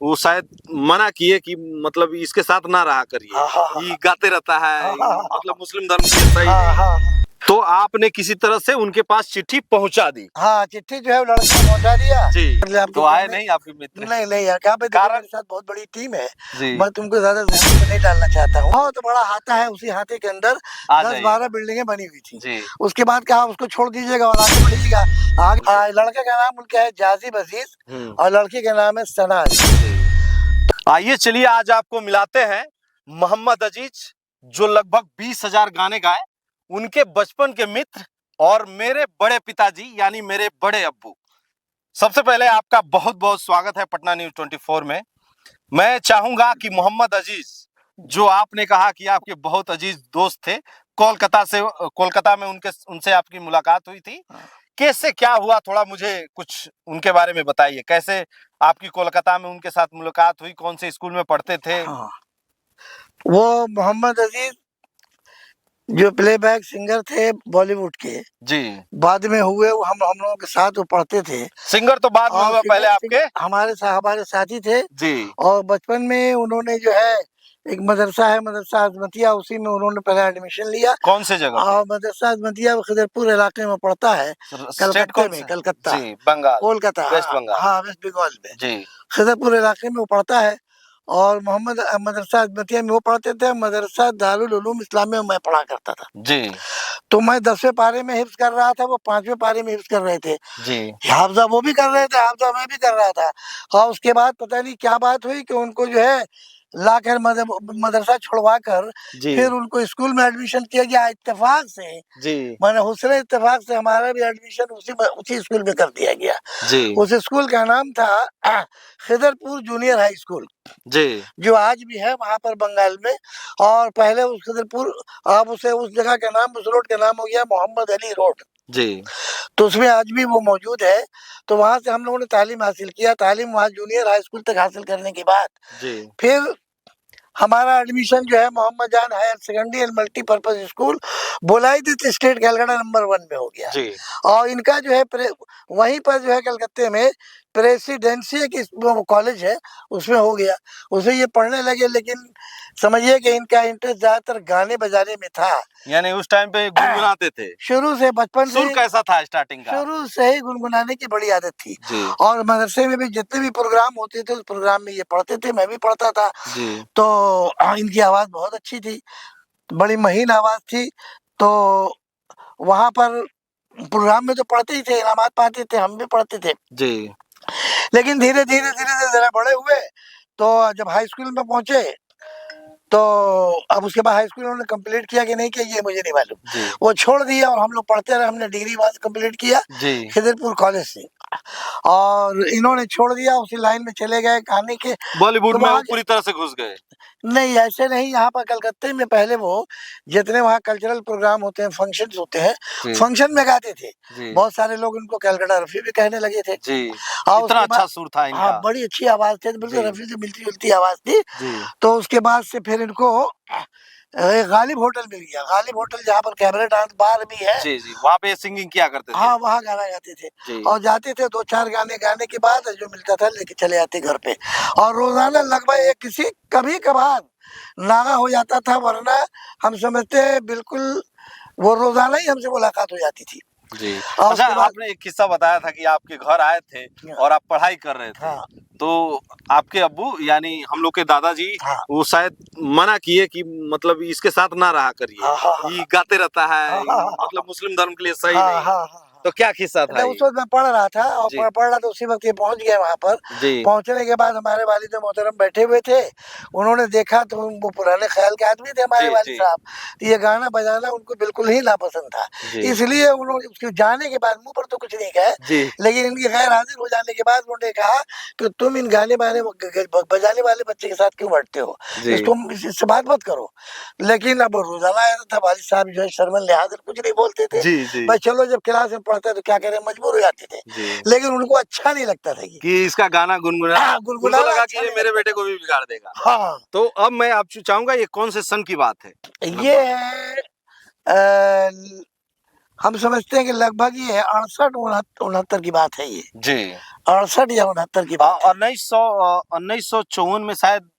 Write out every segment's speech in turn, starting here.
वो शायद मना किए कि मतलब इसके साथ ना रहा करिए, ये गाते रहता है, मतलब मुस्लिम धर्म के सही नहीं। तो आपने किसी तरह से उनके पास चिट्ठी पहुंचा दी। हाँ, चिट्ठी जो है वो लड़के को पहुंचा दिया जी। तो आए नहीं आपके मित्र? नहीं यार, क्या कारण मेरे साथ बहुत बड़ी टीम है, जी। मैं तुमको ज्यादा ध्यान में नहीं डालना चाहता हूँ। बहुत बड़ा हाथा है, उसी हाथे के अंदर 10-12 बिल्डिंगें बनी हुई थी जी। उसके बाद कहा उसको छोड़ दीजिएगा और आगे बढ़िएगा। आगे लड़के का नाम उनका है जाजिब अजीज और लड़की का नाम है सनाज। आइए चलिए आज आपको मिलाते हैं मोहम्मद अजीज, जो लगभग 20,000 गाने गाए, उनके बचपन के मित्र और मेरे बड़े पिताजी यानी मेरे बड़े अब्बू। सबसे पहले आपका बहुत बहुत स्वागत है पटना न्यूज़ 24 में। मैं चाहूंगा कि मोहम्मद अजीज, जो आपने कहा कि आपके बहुत अजीज दोस्त थे, कोलकाता में उनसे आपकी मुलाकात हुई थी, कैसे क्या हुआ, थोड़ा मुझे कुछ उनके बारे में बताइए। कैसे आपकी कोलकाता में उनके साथ मुलाकात हुई, कौन से स्कूल में पढ़ते थे? वो मोहम्मद अजीज जो प्लेबैक सिंगर थे बॉलीवुड के जी, बाद में हुए, वो हम लोगों के साथ वो पढ़ते थे। सिंगर तो बाद में हुआ, पहले आपके हमारे साथी थे जी। और बचपन में उन्होंने जो है एक मदरसा है, मदरसा अजमतिया, उसी में उन्होंने पहले एडमिशन लिया। कौन से जगह पे? और मदरसा अजमतिया खिदरपुर इलाके में पड़ता है, कलकत्ते में, कलकत्ता जी, बंगाल, कोलकाता, वेस्ट बंगाल। हाँ वेस्ट बंगाल में जी। खिदरपुर इलाके में वो पड़ता है। और मोहम्मद मदरसा अजमतिया में वो पढ़ते थे, मदरसा दारुल उलूम इस्लामिया में मैं पढ़ा करता था जी। तो मैं 10वें पारे में हिफ्ज कर रहा था, वो 5वें पारे में हिफ्ज कर रहे थे जी। हाफजा वो भी कर रहे थे, हाफजा मैं भी कर रहा था। और उसके बाद पता नहीं क्या बात हुई कि उनको जो है लाकर मदरसा छुड़वा कर फिर उनको स्कूल में एडमिशन किया गया इत्तेफाक से जी। मैंने हुस्न इत्तेफाक से हमारा भी एडमिशन उसी स्कूल में कर दिया गया जी। उस स्कूल का नाम था खिदरपुर जूनियर हाई स्कूल जी, जो आज भी है वहाँ पर बंगाल में। और पहले उस खिदरपुर, अब उसे उस जगह का नाम, उस रोड का नाम हो गया मोहम्मद अली रोड जी। तो उसमें आज भी वो मौजूद है। तो वहाँ से हम लोगों ने तालीम हासिल किया। तालीम वहाँ जूनियर हाई स्कूल तक हासिल करने के बाद जी। फिर हमारा एडमिशन जो है Mohammad Jan higher secondary and multipurpose school बोलाई थी स्टेट कैलकाटा नंबर 1 में हो गया जी। और इनका जो है वहीं पर जो है कलकत्ते में प्रेसिडेंसी एक कॉलेज है, उसमें हो गया। उसे ये पढ़ने लगे, लेकिन समझिए कि इनका इंटरेस्ट ज्यादातर गाने बजाने में था। यानी उस टाइम पे गुनगुनाते थे शुरू से, बचपन से। सुर कैसा था स्टार्टिंग का? शुरू से ही गुनगुनाने की बड़ी आदत थी जी। और मदरसे में भी जितने भी प्रोग्राम होते थे उस प्रोग्राम में ये पढ़ते थे, मैं भी पढ़ता था जी। तो इनकी आवाज बहुत अच्छी थी, बड़ी महीन आवाज थी। तो वहां पर प्रोग्राम में तो पढ़ते ही थे, इनामात पाते थे, हम भी पढ़ते थे जी। लेकिन धीरे धीरे जरा बड़े हुए तो जब हाई स्कूल में पहुंचे तो अब उसके बाद हाई स्कूल उन्होंने कंप्लीट किया कि नहीं किया ये मुझे नहीं मालूम, वो छोड़ दिया और हम लोग पढ़ते रहे। हमने डिग्री बाद कंप्लीट किया खिदरपुर कॉलेज से, और इन्होंने छोड़ दिया, उसी लाइन में चले गए गाने के, बॉलीवुड में पूरी तरह से घुस गए। नहीं ऐसे नहीं, यहाँ पर कलकत्ते में पहले वो जितने वहाँ कल्चरल प्रोग्राम होते हैं, फंक्शंस होते हैं, फंक्शन में गाते थे। बहुत सारे लोग इनको कलकत्ता रफी भी कहने लगे थे जी। और इतना अच्छा सुर था इनका। हाँ, बड़ी अच्छी आवाज थी, बिल्कुल रफी से मिलती जुलती आवाज थी। तो उसके बाद से फिर इनको गालिब होटल मिल गया। गालिब होटल जहाँ पर कैबरे डांस बार भी है जी जी, वहाँ पे सिंगिंग किया करते थे। हाँ, वहाँ गाना गाते थे और जाते थे, 2-4 गाने गाने के बाद जो मिलता था लेके चले जाते घर पे। और रोजाना लगभग एक किसी कभी कभार नागा हो जाता था, वरना हम समझते बिल्कुल वो रोजाना ही हमसे मुलाकात हो जाती थी जी। अच्छा, आपने एक किस्सा बताया था कि आपके घर आए थे और आप पढ़ाई कर रहे थे। हाँ। तो आपके अब्बू यानी हम लोग के दादाजी वो शायद मना किए कि मतलब इसके साथ ना रहा करिए, ये गाते रहता है, मतलब मुस्लिम धर्म के लिए सही नहीं। तो क्या किस्सा था? उस वक्त मैं पढ़ रहा था और पढ़ रहा था, उसी वक्त ये पहुंच गए वहाँ पर। पहुंचने के बाद हमारे वालिद मोहतरम बैठे हुए थे, उन्होंने देखा तो वो पुराने ख्याल के आदमी थे हमारे वालिद साहब, ये गाना बजाना उनको बिल्कुल ही नापसंद था। इसलिए उन्होंने उसके जाने के बाद मुंह पर तो कुछ नहीं कहा, लेकिन इनकी गैर हाजिर हो जाने के बाद उन्होंने कहा कि तुम इन गाने बजाने वाले बच्चे के साथ क्यों बैठते हो, तुम इससे बात मत करो। लेकिन अब रोजाना आया था, वालिद साहब जो है शर्मन लिहाज कुछ नहीं बोलते थे भाई, चलो जब क्लास में पढ़ते तो क्या करें, मजबूर हो जाते थे। लेकिन उनको अच्छा नहीं लगता था कि इसका गाना गुनगुनाना लगा कि ये मेरे बेटे को भी बिगाड़ देगा। हाँ। तो अब मैं आपसे चाहूंगा ये कौन से सन की बात है? ये है हम समझते हैं कि लगभग ये 68-69 की बात है ये। जी। 68 या 69 की बात है। 1954 में शायद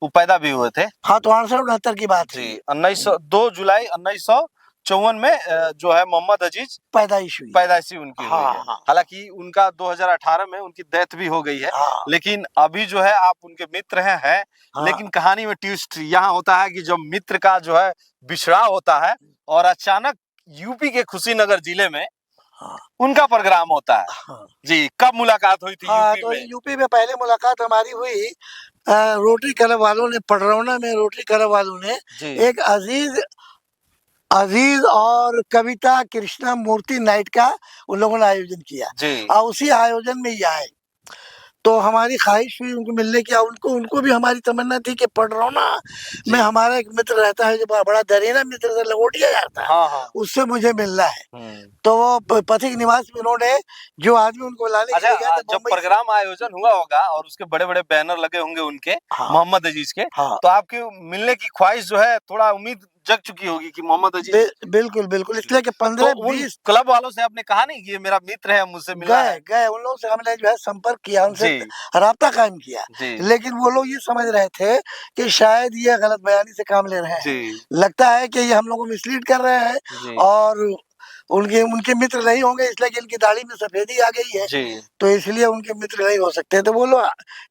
वो पैदा भी हुए थे। हाँ, तो 68-69 की बात है जी, ये। 2 जुलाई 1954 में जो है मोहम्मद अजीज पैदाइश हुई है। पैदाइशी उनकी हुई हाँ, है। हाँ। हालांकि उनका 2018 में उनकी डेथ भी हो गई है, हाँ, लेकिन अभी जो है आप उनके मित्र हैं। हाँ। लेकिन कहानी में ट्विस्ट यहाँ होता है कि जब मित्र का जो है बिछड़ाव होता है और अचानक यूपी के कुशीनगर जिले में हाँ, उनका प्रोग्राम होता है। हाँ। जी, कब मुलाकात हुई थी हाँ, यूपी तो में? यूपी में पहले मुलाकात हमारी हुई रोटरी क्लब वालों ने, पडरौना में रोटरी क्लब वालों ने जी, एक अजीज अजीज और कविता कृष्णा मूर्ति नाइट का उन लोगों ने आयोजन किया जी, और उसी आयोजन में ये आए। तो हमारी ख्वाहिश हुई उनको मिलने की। उनको उनको भी हमारी तमन्ना थी कि पडरौना जी। में हमारा एक मित्र रहता है जो बड़ा दरीना मित्र से लंगोटिया जाता है, हाँ, हाँ। उससे मुझे मिलना है। हम्म। तो वो पथिक निवास में उन्होंने जो आदमी उनको लाने के अच्छा, लिए गया था जब मुंबई से। प्रोग्राम आयोजन हुआ होगा और उसके बड़े-बड़े बैनर लगे होंगे उनके, हाँ, मोहम्मद अजीज के, हाँ। तो आपकी मिलने की ख्वाहिश जो है थोड़ा उम्मीद जग चुकी होगी कि मोहम्मद अजीज। बिल्कुल बिल्कुल, इसलिए कि तो उन 15-20 क्लब वालों से आपने कहा नहीं कि ये मेरा मित्र है, मुझसे मिलना गए है? गए उन लोगों से हमने जो है संपर्क किया, उनसे जी, राब्ता कायम किया। जी, लेकिन वो लोग ये समझ रहे थे कि शायद ये गलत बयानी से काम ले रहे हैं। जी, लगता है कि ये हम लोग को मिसलीड कर रहे हैं जी, और उनके उनके मित्र नहीं होंगे, इसलिए कि इनकी दाढ़ी में सफेदी आ गई है, जी, तो इसलिए उनके मित्र नहीं हो सकते। तो वो लोग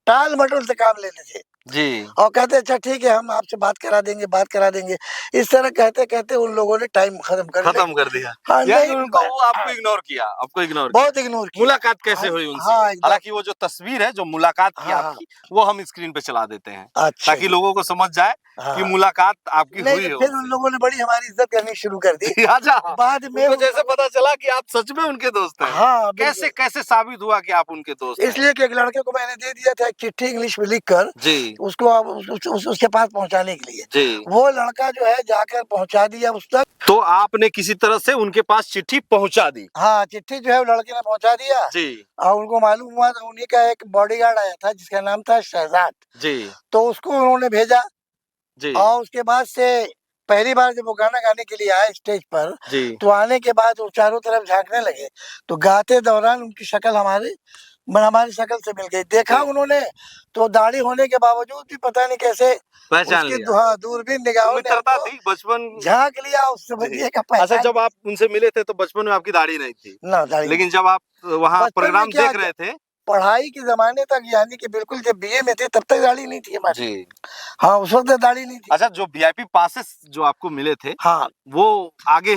टाल-मटोल से काम लेते थे जी। और कहते अच्छा ठीक है, हम आपसे बात करा देंगे, बात करा देंगे। इस तरह कहते-कहते उन लोगों ने टाइम खत्म कर दिया। खत्म कर दिया। हाँ, यानी नहीं उनको वो आपको इग्नोर किया, आपको इग्नोर किया। बहुत इग्नोर किया। मुलाकात कैसे हाँ, हुई उनसे? हाँ, एकदम। हालाँकि वो जो तस्वीर है, जो मुलाकात की हाँ, हाँ। आपकी, वो हम स्क्रीन पे चला देते हैं, अच्छा ताकि जी। लोगों को समझ जाए कि हाँ। मुलाकात आपकी नहीं, हुई तो है फिर उन उनसे। लोगों ने बड़ी हमारी इज़्ज़त करनी शुरू कर दी। जी, अच्छा। बाद में उनको उन जैसे लोगों पता चला कि आप सच में उनके दोस्त हैं। हाँ, कैसे बिल्कुल। कैसे साबित हुआ कि आप उनके दोस्त हैं? इसलिए कि एक लड़के को मैंने दे दिया था एक चिट्ठी इंग्लिश में लिखकर, जी, उसको अब उसके पास पहुँचाने के लिए। जी। वो लड़का जो है जाकर पहुँचा दिया उस तक। तो आपने किसी तरह से उनके पास चिट्ठी पहुँचा दी। हाँ, चिट्ठी जो है वो लड़के ने पहुँचा दिया जी, और उनको मालूम हुआ तो उन्हीं का एक बॉडीगार्ड आया था जिसका नाम था शहज़ाद, जी, तो उसको उन्होंने भेजा जी, और उसके बाद से पहली बार जब वो गाना गाने के लिए आए स्टेज पर, जी, तो आने के बाद वो चारों तरफ झाँकने लगे, तो गाते दौरान उनकी शक्ल हमारी शक्ल से मिल गई। देखा जी। उन्होंने तो दाढ़ी होने के बावजूद भी पता नहीं कैसे पहचान उसकी लिया। हाँ, दूरबीन तो निगाहों ने मित्रता हमको थी बचपन। झाँक लिया, उस जी। समझिए का अच्छा, पहचान जब आप उनसे मिले थे तो बचपन में आपकी दाढ़ी नहीं थी। ना दाढ़ी लेकिन जब आप वहाँ बचपन में प्रोग्राम क्या देख रहे थे। पढ़ाई के ज़माने तक यानी कि बिल्कुल जब बीए में थे तब तक दाढ़ी नहीं थी हमारी। जी। हाँ, उस वक़्त दाढ़ी नहीं थी। अच्छा, जो वीआईपी पासेस जो आपको मिले थे, हाँ, वो आगे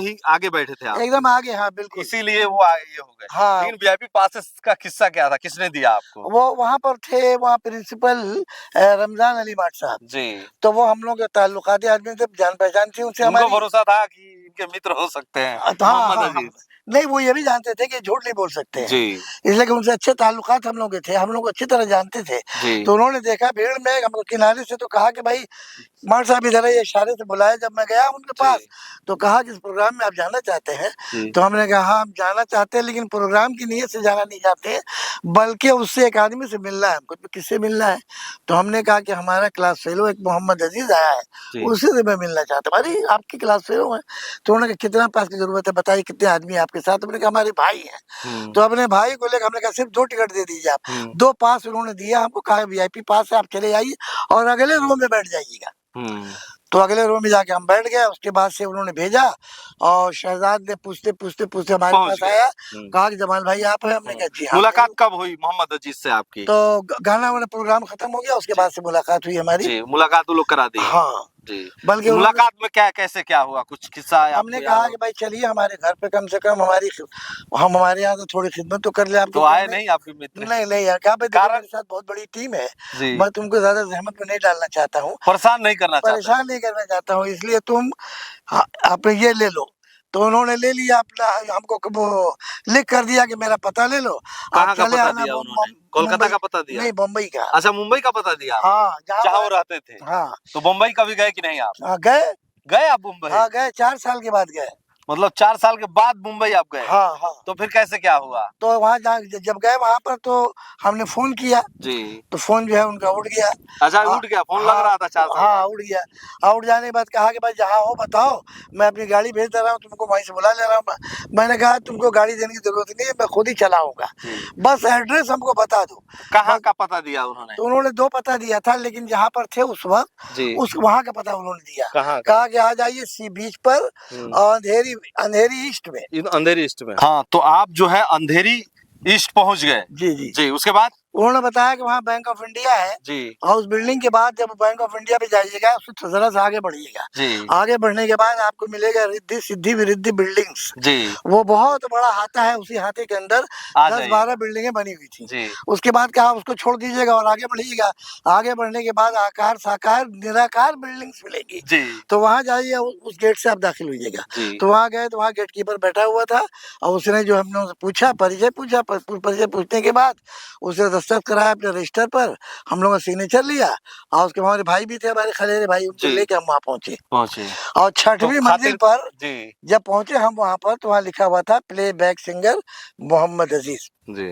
बैठे थे आप। एकदम आगे हाँ, बिल्कुल। इसीलिए वो आगे हो गए। हाँ, लेकिन वीआईपी पासेस का किस्सा क्या था? किसने दिया आपको? वो वहाँ पर थे, वहाँ प्रिंसिपल रमज़ान अली माट साहब। जी। तो वो हम लोग के ताल्लुकाती आदमी थे, जान-पहचान थी उनसे उनको हमारी। भरोसा था कि इनके मित्र हो सकते हैं, हाँ, मोहम्मद हाँ, हाँ। अजीज। नहीं, वो ये भी जानते थे कि झूठ नहीं बोल सकते हैं, जी, इसलिए कि उनसे अच्छे ताल्लुकात हम लोग के थे, हम लोग अच्छी तरह जानते थे। जी, तो उन्होंने देखा भीड़ में हमको किनारे से, तो कहा कि भाई माट साहब इधर आइए, इशारे से बुलाया। जब मैं गया उनके पास जी, तो कहा कि इस प्रोग्राम में आप जाना चाहते हैं? जी, तो हमने कहा हाँ, हम जाना चाहते हैं, लेकिन प्रोग्राम की नीयत से जाना नहीं चाहते, बल्कि उससे एक आदमी से मिलना है हमको। तो किससे मिलना है? तो हमने कहा कि हमारा क्लास फेलो एक मोहम्मद अजीज आया है, जी। उसी से मैं मिलना चाहता हूँ। अरे आपकी क्लास फेलो है? तो उन्होंने कहा कितना पास की जरूरत है, बताइए कितने आदमी है आपके साथ? हमने कहा हमारे भाई हैं। हुँ, तो अपने भाई को लेकर हमने कहा सिर्फ 2 टिकट दे दीजिए आप। हुँ, 2 पास उन्होंने दिया हमको, कहा वीआईपी पास है, आप चले जाइए और अगले रो में बैठ जाइएगा। हुँ। तो अगले रो में जाके हम बैठ गए। उसके बाद से उन्होंने भेजा और शहजाद ने पूछते हमारे पहुँच पास गए। आया, हुँ, कहा कि जमाल भाई आप हैं? हमने हुँ। कहा जी हाँ, मैं मुलाकात हूँ। कब हुई मोहम्मद अजीज से आपकी? तो गाना वाना प्रोग्राम खत्म हो गया, उसके जी, बाद से मुलाकात हुई हमारी। जी, मुलाकात वो लोग करा दिए। हाँ, जी। बल्कि तो उन्होंने मुलाकात में कैसे क्या हुआ? कुछ किस्सा हमने आपको याद कहा हो? कि भाई चलिए हमारे घर पे, कम से कम हम हमारे यहाँ तो थोड़ी खिदमत तो कर ले आपके तो आए सामने। नहीं आपके मित्र? नहीं, नहीं यार, कहा भाई देखो कारण? मेरे साथ बहुत बड़ी टीम है, जी, मैं तुमको ज़्यादा ज़हमत में नहीं डालना चाहता हूँ, परेशान नहीं करना चाहते थे। परेशान नहीं करना चाहता हूँ, इसलिए तुम आप ये ले लो। तो उन्होंने ले लिया अपना, हमको वो लिख कर दिया कि मेरा पता ले लो, आप कहाँ का चले पता आना दिया उन्होंने? कोलकाता मुंबई। का पता दिया? नहीं, बम्बई का। अच्छा, मुंबई का पता दिया आपको? हाँ, जहाँ वो रहते थे। हाँ, तो मुंबई कभी गए कि नहीं आप? हाँ, गए। गए आप मुंबई? हाँ, गए 4 साल के बाद गए। मतलब 4 साल के बाद मुंबई आप गए? हाँ हाँ। तो फिर कैसे क्या हुआ? तो वहाँ जब गए वहाँ पर तो हमने फोन किया, जी। तो फोन जो है उनका उड़ गया। अच्छा, हाँ उठ गया फोन, लग हाँ, रहा था 4 साल हाँ बाद। उड़ गया। हाँ उड़ जाने के बाद कहा कि भाई जहाँ हो बताओ, मैं अपनी गाड़ी भेज दे रहा हूँ, तुमको वहीं से बुला ले रहा हूँ। मैंने कहा तुमको गाड़ी देने की जरूरत नहीं है, मैं खुद ही चला आऊंगा, जी। बस एड्रेस हमको बता दो। कहाँ बस का पता दिया उन्होंने? तो उन्होंने 2 पता दिया था, लेकिन जहाँ पर थे उस वक्त जी। उस वहाँ का पता उन्होंने दिया। कहाँ का? कहा कि आ जाइए सी बीच पर, अंधेरी अंधेरी ईस्ट में। अंधेरी ईस्ट में। हाँ, तो आप जो है अंधेरी ईस्ट पहुंच गए। जी जी। जी, उसके बाद? उन्होंने बताया कि वहाँ बैंक ऑफ इंडिया है जी। और उस बिल्डिंग के बाद जब बैंक ऑफ इंडिया पे जाइएगा उससे जरा सा आगे बढ़िएगा। जी। आगे बढ़ने के बाद आपको मिलेगा रिद्धि सिद्धि विरिद्धि बिल्डिंग्स। जी। वो बहुत बड़ा हाथा है, उसी हाथे के अंदर आ 10-12 बिल्डिंगें बनी हुई थी। जी। उसके बाद कहा उसको छोड़ दीजिएगा और आगे बढ़िएगा। आगे बढ़ने के बाद आकार साकार निराकार बिल्डिंग्स मिलेगी। जी। तो वहाँ जाइए, उस गेट से आप दाखिल होइएगा। जी। तो वहाँ गए तो वहाँ गेट कीपर बैठा हुआ था और उसने जो हमने उससे पूछा, परिचय पूछा, परिचय पूछने के बाद उसने दस्तखत कराया अपने रजिस्टर पर, हम लोगों ने सिग्नेचर लिया और उसके हमारे भाई भी थे, हमारे खलेरे भाई, उनको जी। लेके हम वहाँ पहुंचे। पहुंचे। और तो 6वीं मंजिल पर जी। जब पहुंचे हम वहाँ पर, तो वहाँ लिखा हुआ था प्ले बैक सिंगर मोहम्मद अजीज। जी।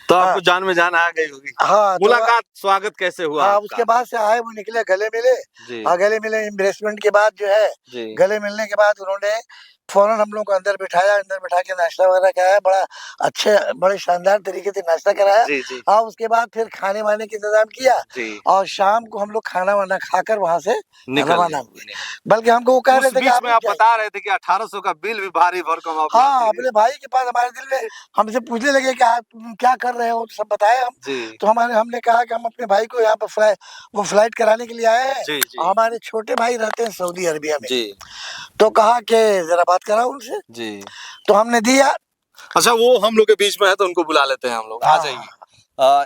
तो हाँ आपको जान में जान आ गई होगी। हाँ। तो मुलाकात, स्वागत कैसे हुआ हाँ, आपका? उसके बाद से आए वो निकले, गले मिले। जी। और गले मिले इम्ब्रेसमेंट के बाद जो है, जी। गले मिलने के बाद उन्होंने फौरन हम लोग को अंदर बिठाया, अंदर बिठा के नाश्ता वगैरह कराया, बड़ा अच्छे बड़े शानदार तरीके से नाश्ता कराया। जी। जी। और उसके बाद फिर खाने वाने का इंतजाम किया जी। और शाम को हम लोग खाना वाना खाकर वहां से निकल रवाना गए। हुए। बल्कि हमको वो कह उस रहे थे कि बीच आप में रुक आप जाइए। बता रहे थे कि 1800 का बिल भी भारी भरकम आप हाँ, लाते अपने भाई के पास हमारे दिल में हमसे पूछने लगे कि आप क्या कर रहे हो, तो सब बताए हम। जी। तो हमने कहा कि हम अपने भाई को यहाँ पर वो फ्लाइट कराने के लिए आए हैं। जी। जी। और हमारे छोटे भाई रहते हैं सऊदी अरबिया में। जी। तो कहा कि जरा बात कराओ उनसे। जी। तो हमने दिया। अच्छा, वो हम लोग के बीच में है तो उनको बुला लेते हैं हम लोग। आ हाँ जाइए। अ,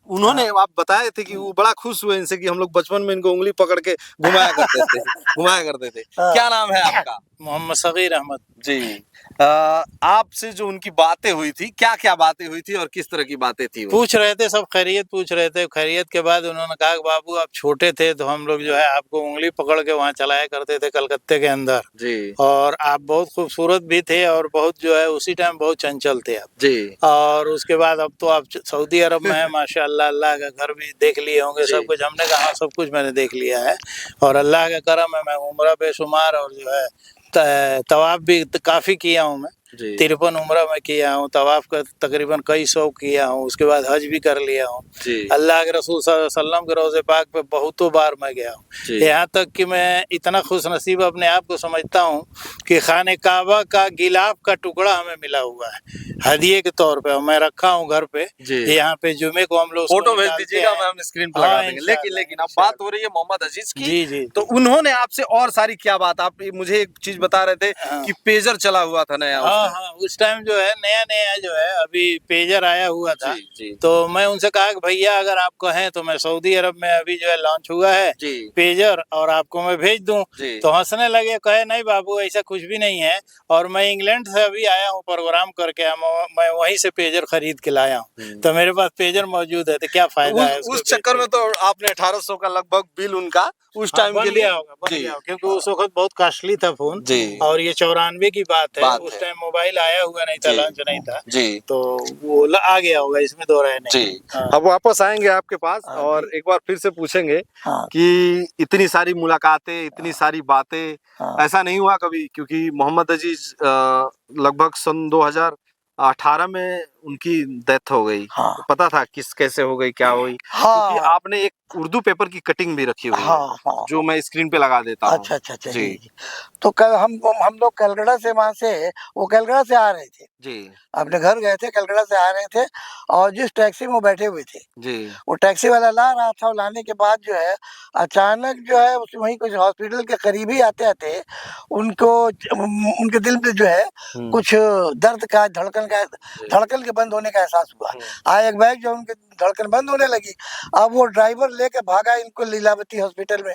उन्होंने आप बताए थे कि वो बड़ा खुश हुए इनसे कि हम लोग बचपन में इनको उंगली पकड़ के घुमाया करते थे, घुमाया करते थे। हाँ। क्या नाम है आपका? मोहम्मद सगीर अहमद। जी। आपसे जो उनकी बातें हुई थी, क्या क्या बातें हुई थी और किस तरह की बातें थी वो? पूछ रहे थे, सब खैरियत पूछ रहे थे। खैरियत के बाद उन्होंने कहा कि बाबू आप छोटे थे तो हम लोग जो है आपको उंगली पकड़ के वहाँ चलाया करते थे कलकत्ते के अंदर। जी। और आप बहुत खूबसूरत भी थे और बहुत जो है उसी टाइम बहुत चंचल थे आप। जी। और उसके बाद अब तो आप सऊदी अरब में है माशाअल्लाह, अल्लाह का घर भी देख लिए होंगे, जी। सब कुछ। हमने कहा सब कुछ मैंने देख लिया है और अल्लाह का करम है, मैं उम्रा बेशुमार और जो है तवाफ भी काफी किया हूँ मैं। जी। 53 उम्रा में किया हूँ, तवाफ का तकरीबन कई 100 किया हूँ। उसके बाद हज भी कर लिया हूँ। जी। अल्लाह के रसूल सल्लल्लाहु अलैहि वसल्लम के रोज़े पाक पे बहुतों बार मैं गया हूँ। जी। यहाँ तक कि मैं इतना खुश नसीब अपने आप को समझता हूँ कि खाने काबा का गिलाफ का टुकड़ा हमें मिला हुआ है हदिये के तौर पे, और मैं रखा हूँ घर पे। जी। यहाँ पे जुमे को हम लोग फोटो भेज दीजिएगा, मैं हम स्क्रीन पर लगा हाँ, देंगे। इंशाअल्लाह, लेकिन अब बात हो रही है मोहम्मद अजीज की। जी जी। तो उन्होंने आपसे और सारी क्या बात, आप मुझे एक चीज बता रहे थे हाँ। कि पेजर चला हुआ था नया। हाँ हाँ, उस टाइम जो है नया नया जो है अभी पेजर आया हुआ था। जी। जी। तो मैं उनसे कहा कि भैया अगर आप कहें तो मैं सऊदी अरब में अभी जो है लॉन्च हुआ है जी। पेजर और आपको मैं भेज दूं। जी। तो हंसने लगे, कहे नहीं बाबू ऐसा कुछ भी नहीं है, और मैं इंग्लैंड से अभी आया हूँ प्रोग्राम करके, मैं वहीं से पेजर खरीद के लाया हूँ, तो मेरे पास पेजर मौजूद है, तो क्या फायदा है उस चक्कर में तो आपने 1800 का लगभग बिल उनका उस टाइम के लिए बन गया होगा, क्योंकि उस वक्त बहुत कॉस्टली था फोन। जी। और ये 94 की बात है, उस है। टाइम मोबाइल आया हुआ नहीं था, जी। लॉन्च नहीं था। जी। तो वो आ गया होगा, इसमें दो राय नहीं। जी। हाँ। अब वापस आएंगे आपके पास हाँ, और जी। एक बार फिर से पूछेंगे हाँ कि इतनी सारी मुलाकातें, इतनी सारी बातें, हाँ। ऐसा नहीं हुआ कभी? क्योंकि मोहम्मद अजीज लगभग सन 2018 में उनकी डेथ हो गई। हाँ। पता था किस कैसे हो गई, क्या हुई? हाँ। क्योंकि आपने एक उर्दू पेपर की कटिंग भी रखी हुई है, हाँ हाँ। जो मैं स्क्रीन पे लगा देता हूँ। अच्छा अच्छा अच्छा। जी जी। जी। तो कल हम लोग कलकत्ता से वहाँ से, वो कलकत्ता से आ रहे थे, जी। अपने घर गए थे, कलकत्ता से आ रहे थे। और जिस टैक्सी में वो बैठे हुए थे, जी। वो टैक्सी वाला ला रहा था, लाने के बाद जो है अचानक जो है वहीं कुछ हॉस्पिटल के करीब ही आते आते उनको उनके दिल में जो है कुछ दर्द का, धड़कन के बंद होने का एहसास हुआ। एक बैग जो उनके धड़कन बंद होने लगी। अब वो ड्राइवर लेके भागा इनको लीलावती हॉस्पिटल में।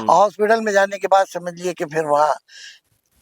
हॉस्पिटल में जाने के बाद समझिए कि फिर वहाँ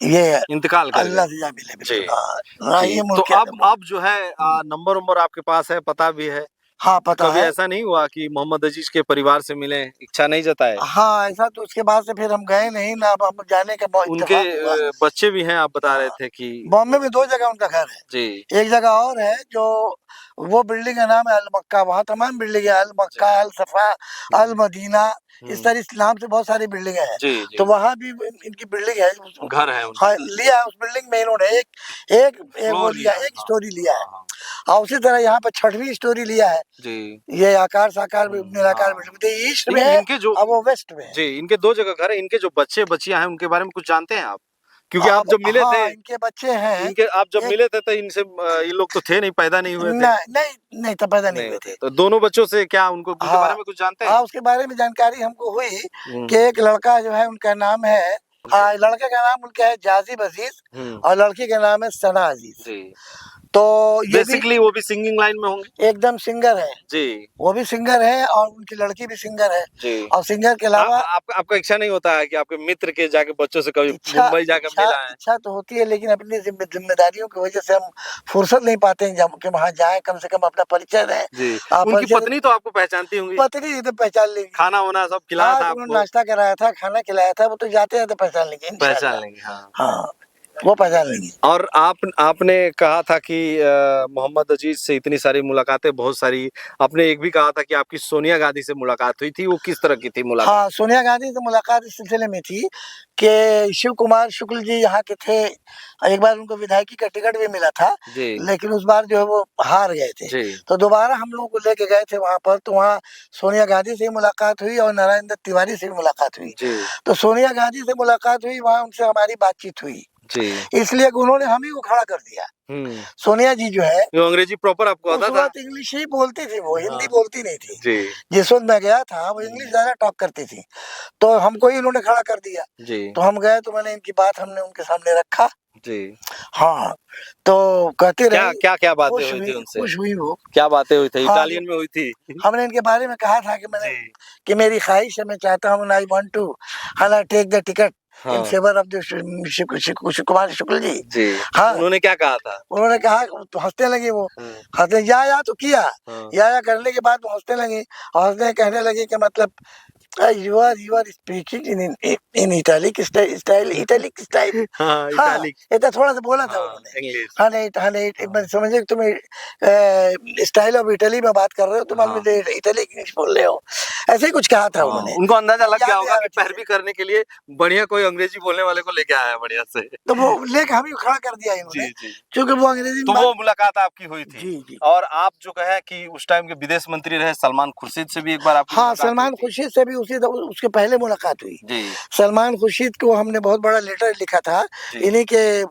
ये इंतकाल कर अल्लाह गए। से जा मिले। जी। हाँ, जी। ये तो मुल्क है। अब जो है नंबर आपके पास है, पता भी है, हाँ पता कभी है। ऐसा नहीं हुआ कि मोहम्मद अजीज के परिवार से मिले, इच्छा नहीं जताए? हाँ ऐसा तो उसके बाद से फिर हम गए नहीं ना, अब हम जाने का बहुत उनके इत्तेफाक हुआ। बच्चे भी हैं, आप बता रहे हाँ, थे कि बॉम्बे में 2 जगह उनका घर है। जी एक जगह और है जो, वो बिल्डिंग का नाम है अल मक्का, वहाँ तमाम बिल्डिंग है, अल मक्का, अल सफा, अल मदीना, इस तरह इस नाम से बहुत सारी बिल्डिंगें हैं। जी जी तो वहाँ भी इनकी बिल्डिंग है। घर है उनका। हाँ लिया है, उस बिल्डिंग में इन्होंने एक एक एक वो फ्लोर लिया, लिया है, एक हाँ, स्टोरी लिया है। हाँ, और उसी तरह यहाँ पर 6वीं स्टोरी लिया है। जी। ये आकार साकार निराकार हाँ। बिल्डिंग ईस्ट में लेकिन है इनके जो और वो वेस्ट में है। जी इनके 2 जगह घर है, इनके जो बच्चे बच्चियां हैं उनके बारे में कुछ जानते हैं आप? क्योंकि आप अब जब मिले थे, हाँ इनके बच्चे हैं। इनके आप जब एक मिले थे तो इनसे ये लोग तो थे नहीं, पैदा नहीं हुए थे। नहीं नहीं नहीं, तब पैदा नहीं नहीं हुए होते थे। तो दोनों बच्चों से क्या उनको उनके हाँ बारे में कुछ जानते हैं? हाँ, उसके बारे में जानकारी हमको हुई हम्म, कि एक लड़का जो है उनका नाम है, लड़के का नाम उनका है जाजिब अजीज हम्म, और लड़की का नाम है सना अजीज। जी। तो ये भी बेसिकली वो भी सिंगिंग लाइन में होंगे। एकदम सिंगर है, जी वो भी सिंगर है और उनकी लड़की भी सिंगर है। जी। और सिंगर के आ, अलावा आपका इच्छा नहीं होता है कि आपके मित्र के जाके बच्चों से कभी इच्छा मुंबई जाकर इच्छा मिला है? इच्छा तो होती है, लेकिन अपनी जिम्मेदारियों की वजह से हम फुर्सत नहीं पाते हैं जब कि वहाँ जाए, कम से कम अपना परिचय दें। जी। उनकी परिचय पत्नी तो आपको पहचानती होंगी, पत्नी तो पहचान लेंगी। खाना वाना सब खिलाया हाँ था तो उन्होंने आपको? नाश्ता कराया था, खाना खिलाया था, वो तो जाते जाते पहचान लेंगे पहचान इंशाल्लाह। लेंगे, हाँ। हाँ वो पहचान लेंगे। और आपने कहा था कि मोहम्मद अजीज से इतनी सारी मुलाकातें, बहुत सारी, आपने एक भी कहा था कि आपकी सोनिया गांधी से मुलाकात हुई थी, वो किस तरह की थी मुलाकात? हाँ सोनिया गांधी से मुलाकात इस सिलसिले में थी कि शिव कुमार शुक्ल जी यहाँ के थे। एक बार उनको विधायकी का टिकट भी मिला था, जी लेकिन उस बार जो है वो हार गए थे। जी तो दोबारा हम लोग को लेके गए थे वहां पर, तो वहाँ सोनिया गांधी से ही मुलाकात हुई और नारायण दत्त तिवारी से भी मुलाकात हुई। जी तो सोनिया गांधी से मुलाकात हुई, वहाँ उनसे हमारी बातचीत हुई, जी। इसलिए कि उन्होंने हम ही को खड़ा कर दिया। हम्म। सोनिया जी जो है वो अंग्रेजी प्रॉपर आपको उस आता था? वक्त इंग्लिश ही बोलती थी, वो हिंदी हाँ। बोलती नहीं थी। जी जिस वक्त मैं गया था वो इंग्लिश ज्यादा टॉक करती थी, तो हमको ही उन्होंने खड़ा कर दिया। जी तो हम गए तो मैंने इनकी बात हमने उनके सामने रखा। जी। हाँ तो कहते क्या रहे, क्या क्या बातें खुश हुई हुई थी उनसे? खुश हुई वो। क्या बातें हुई थी? हाँ इटालियन में हुई थी? हमने इनके बारे में कहा था कि मैंने जी कि मेरी ख्वाहिश है, मैं चाहता हूँ, I want to take the ticket in हाँ favour of the Shiv Kumar Shukla ji. जी। हाँ उन्होंने क्या कहा था? उन्होंने कहा, तो हंसने लगी वो, हाँ हंसने या तो किया, हाँ या करने के बाद वो हंसने लगी और हंसने कहने लगी कि मतलब you are speaking in Italic style Italic style। हाँ, हाँ इटालिक। इतना थोड़ा सा बोला था हाँ उन्होंने। इंग्लिश। हाँ नहीं हाँ नहीं, मैं समझे कि तुम स्टाइल ऑफ इटली में बात कर रहे हो, तुम हाँ इटली इंग्लिश बोल रहे हो, ऐसे ही कुछ कहा था हाँ, उन्होंने। उनको अंदाजा लग गया याद होगा नहीं आ कि रहा पैरवी करने के लिए बढ़िया कोई अंग्रेजी बोलने वाले को लेके आया है बढ़िया से। तो वो लेके हम ही खड़ा कर दिया इन्होंने, जी जी। क्योंकि वो अंग्रेजी तो में वो मुलाकात आपकी हुई थी। जी जी। और आप जो कहे कि उस टाइम के विदेश मंत्री रहे सलमान खुर्शीद से भी एक बार आपकी हाँ मुलाकात हुई सलमान थी। खुर्शीद से भी उसके पहले मुलाकात हुई। जी सलमान खुर्शीद को हमने बहुत बड़ा लेटर लिखा था जी इन्हीं के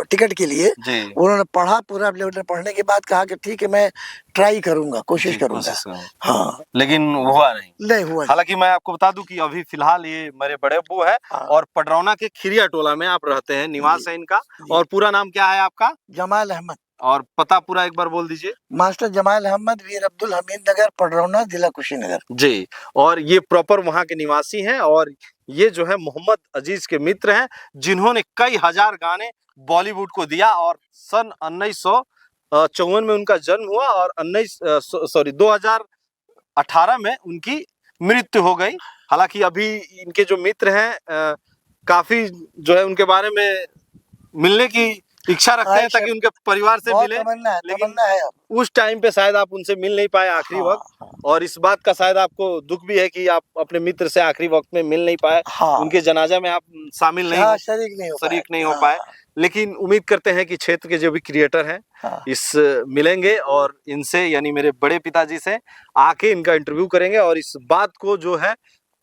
टिकट के लिए। जी उन्होंने पढ़ा, पूरा लेटर पढ़ने के बाद कहा कि ठीक है मैं ट्राई करूंगा, कोशिश जी, करूंगा। कोशिश करूंगा। हाँ लेकिन हुआ नहीं। नहीं हुआ नहीं। हालांकि मैं आपको बता दूं कि अभी फिलहाल ये मेरे बड़े अब्बू है हाँ, और पडरौना के खिरिया टोला में आप रहते हैं, निवास जी, है इनका। जी। और पूरा नाम क्या है आपका? जमाल अहमद, और पता पूरा एक बार बोल दीजिए। मास्टर जमाल अहमद, वीर अब्दुल हमीद नगर, पडरौना, जिला कुशीनगर। जी। और ये प्रॉपर वहाँ के निवासी हैं और ये जो है मोहम्मद अजीज के मित्र हैं, जिन्होंने कई हजार गाने बॉलीवुड को दिया। और सन 1954 में उनका जन्म हुआ और 2018 में उनकी मृत्यु हो गई। हालांकि अभी इनके जो मित्र हैं काफी जो है उनके बारे में मिलने की इच्छा रखते हैं ताकि उनके परिवार से बहुत मिले, तमन्ना है, लेकिन तमन्ना है अब। उस टाइम पे शायद आप उनसे मिल नहीं पाए आखिरी हाँ, वक्त। और इस बात का शायद आपको दुख भी है कि आप अपने मित्र से आखिरी वक्त में मिल नहीं पाए, हाँ, उनके जनाजा में आप शामिल नहीं हो, शरीक नहीं हो पाए। शरीक नहीं हो पाए। लेकिन उम्मीद करते हैं कि क्षेत्र के जो भी क्रिएटर हैं हाँ, इस मिलेंगे और इनसे यानी मेरे बड़े पिताजी से आके इनका इंटरव्यू करेंगे और इस बात को जो है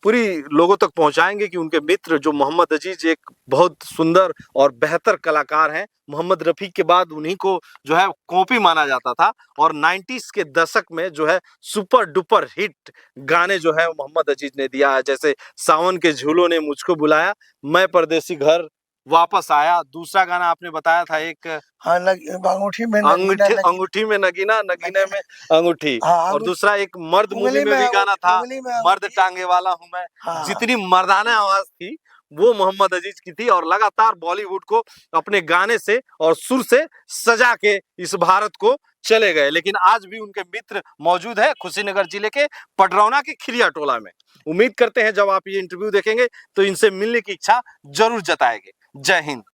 पूरी लोगों तक पहुंचाएंगे कि उनके मित्र जो मोहम्मद अजीज एक बहुत सुंदर और बेहतर कलाकार हैं। मोहम्मद रफ़ी के बाद उन्हीं को जो है कॉपी माना जाता था और 90s के दशक में जो है सुपर डुपर हिट गाने जो है मोहम्मद अजीज ने दिया है, जैसे सावन के झूलों ने मुझको बुलाया, मैं परदेसी घर वापस आया। दूसरा गाना आपने बताया था एक हाँ अंगूठी में अंगूठी में नगीना, नगीने में अंगूठी। हाँ, और दूसरा एक मर्द मूवी में भी गाना था, मर्द टांगे वाला हूं मैं। हाँ, जितनी मर्दाना आवाज थी वो मोहम्मद अजीज की थी और लगातार बॉलीवुड को अपने गाने से और सुर से सजा के इस भारत को चले गए, लेकिन आज भी उनके मित्र मौजूद है कुशीनगर जिले के पडरौना के खिरिया टोला में। उम्मीद करते हैं जब आप ये इंटरव्यू देखेंगे तो इनसे मिलने की इच्छा जरूर जताएंगे। जय हिंद।